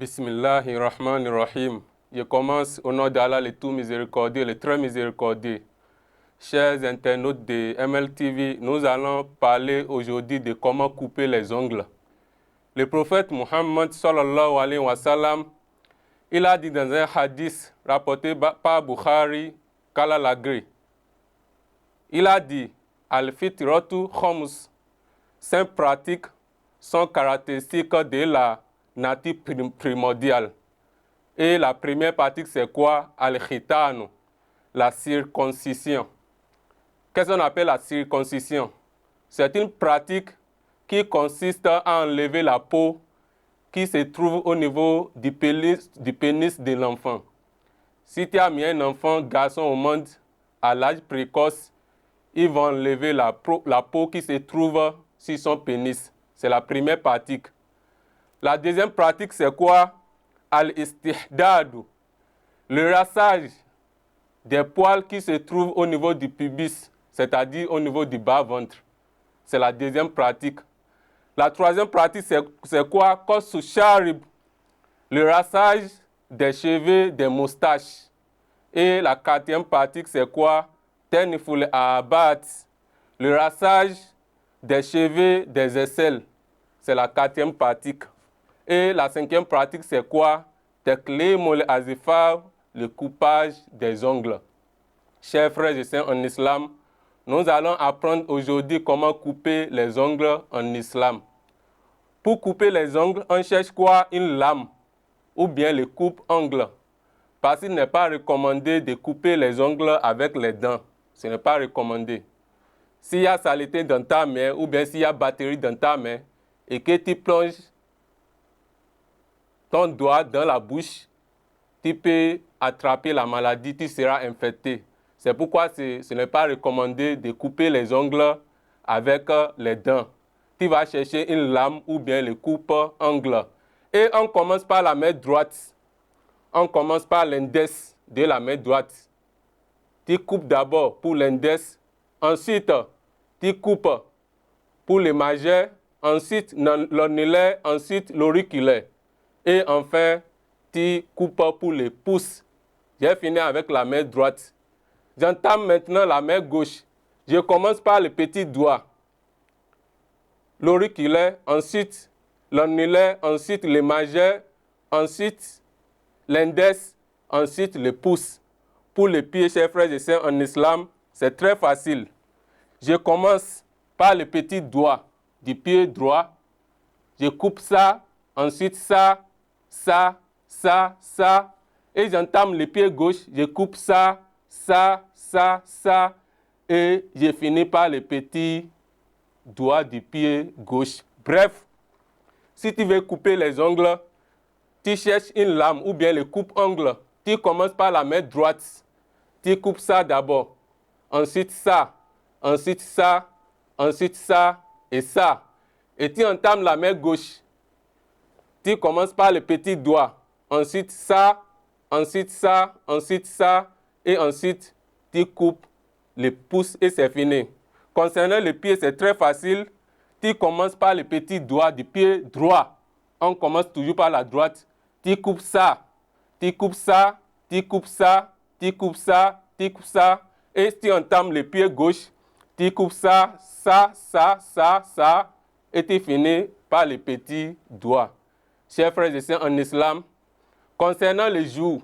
Bismillahirrahmanirrahim. Je commence au nom d'Allah, le tout miséricordieux, le très miséricordieux. Chers internautes de MLTV, nous allons parler aujourd'hui de comment couper les ongles. Le prophète Muhammad sallallahu alayhi wa sallam, il a dit dans un hadith rapporté par Bukhari, Kalalagri, il a dit Al-Fitratu Khomus, 5 pratiques sont caractéristiques de la nature primordiale. Et la première pratique, c'est quoi? Al-Khitanu, la circoncision. Qu'est-ce qu'on appelle la circoncision? C'est une pratique qui consiste à enlever la peau qui se trouve au niveau du pénis de l'enfant. Si tu as mis un enfant garçon au monde à l'âge précoce, ils vont enlever la peau qui se trouve sur son pénis. C'est la première pratique. La deuxième pratique, c'est quoi? Al-Istihdadu, le rassage des poils qui se trouvent au niveau du pubis, c'est-à-dire au niveau du bas-ventre. C'est la deuxième pratique. La troisième pratique, c'est quoi? Kosu Sharib, le rassage des cheveux, des moustaches. Et la quatrième pratique, c'est quoi? Teniful Abat, le rassage des cheveux, des aisselles. C'est la quatrième pratique. Et la cinquième pratique, c'est quoi? Teklimul Azifar, le coupage des ongles. Chers frères et sœurs en islam, nous allons apprendre aujourd'hui comment couper les ongles en islam. Pour couper les ongles, on cherche quoi? Une lame ou bien le coupe-ongles. Parce qu'il n'est pas recommandé de couper les ongles avec les dents. Ce n'est pas recommandé. S'il y a saleté dans ta main ou bien s'il y a batterie dans ta main et que tu plonges ton doigt dans la bouche, tu peux attraper la maladie, tu seras infecté. C'est pourquoi ce n'est pas recommandé de couper les ongles avec les dents. Tu vas chercher une lame ou bien le coupe-ongles. Et on commence par la main droite. On commence par l'index de la main droite. Tu coupes d'abord pour l'index. Ensuite, tu coupes pour le majeur. Ensuite, l'annulaire. Ensuite, l'auriculaire. Et enfin, tu coupes pour les pouces. J'ai fini avec la main droite. J'entame maintenant la main gauche. Je commence par le petit doigt, l'auriculaire, ensuite l'annulaire, ensuite le majeur, ensuite l'index, ensuite le pouce. Pour les pieds, chers frères et sœurs en islam, c'est très facile. Je commence par le petit doigt du pied droit. Je coupe ça, ensuite ça, ça, ça, ça. Et j'entame le pied gauche. Je coupe ça, ça, ça, ça. Et je finis par le petit doigt du pied gauche. Bref, si tu veux couper les ongles, tu cherches une lame ou bien le coupe-ongles. Tu commences par la main droite. Tu coupes ça d'abord. Ensuite ça. Ensuite ça. Ensuite ça. Et ça. Et tu entames la main gauche. Tu commences par le petit doigt. Ensuite ça. Ensuite ça. Ensuite ça. Et ensuite, tu coupes les pouces et c'est fini. Concernant le pied, c'est très facile. Tu commences par le petit doigt du pied droit. On commence toujours par la droite. Tu coupes ça. Tu coupes ça. Tu coupes ça. Tu coupes ça. Tu coupes ça. Et si tu entames le pied gauche, tu coupes ça, ça, ça, ça, ça. Et tu finis par le petit doigt. Chers frères et sœurs en islam, concernant les jours,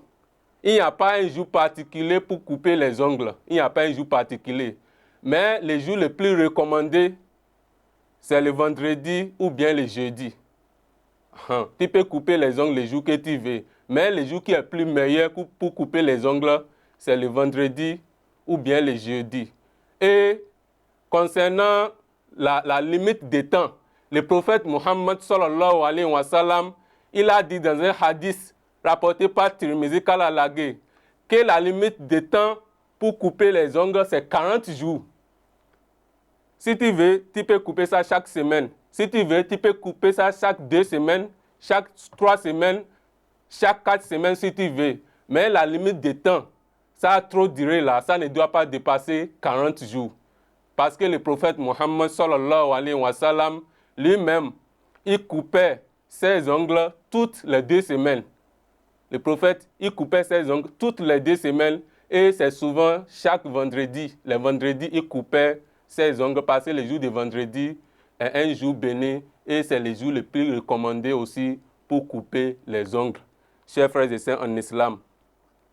il n'y a pas un jour particulier pour couper les ongles. Il n'y a pas un jour particulier. Mais le jour le plus recommandé, c'est le vendredi ou bien le jeudi. Tu peux couper les ongles les jours que tu veux. Mais le jour qui est plus meilleur pour couper les ongles, c'est le vendredi ou bien le jeudi. Et concernant la limite de temps, le prophète Muhammad sallallahu alayhi wa sallam, il a dit dans un hadith rapporté par Tirmizi Kalalagé que la limite de temps pour couper les ongles, c'est 40 jours. Si tu veux, tu peux couper ça chaque semaine. Si tu veux, tu peux couper ça chaque 2 semaines, chaque 3 semaines, chaque 4 semaines si tu veux. Mais la limite de temps, ça a trop duré là, ça ne doit pas dépasser 40 jours. Parce que le prophète Muhammad sallallahu alayhi wa sallam, lui-même, il coupait ses ongles toutes les 2 semaines. Le prophète, il coupait ses ongles toutes les 2 semaines et c'est souvent chaque vendredi. Les vendredis, il coupait ses ongles parce que le jour de vendredi est un jour béni et c'est le jour le plus recommandé aussi pour couper les ongles. Chers frères et sœurs en islam,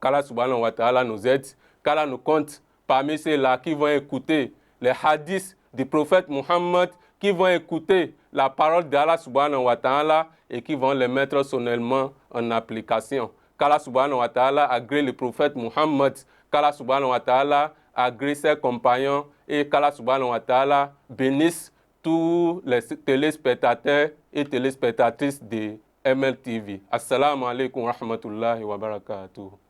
qu'Allah subhanahu wa ta'ala nous aide, qu'Allah nous compte parmi ceux-là qui vont écouter les hadiths du prophète Muhammad, qui vont écouter la parole d'Allah subhanahu wa ta'ala et qui vont les mettre solennellement en application. Qu'Allah subhanahu wa ta'ala agrée le prophète Muhammad, qu'Allah subhanahu wa ta'ala agrée ses compagnons et qu'Allah subhanahu wa ta'ala bénisse tous les téléspectateurs et téléspectatrices de MLTV. Assalamu alaikum wa rahmatullahi wa barakatuh.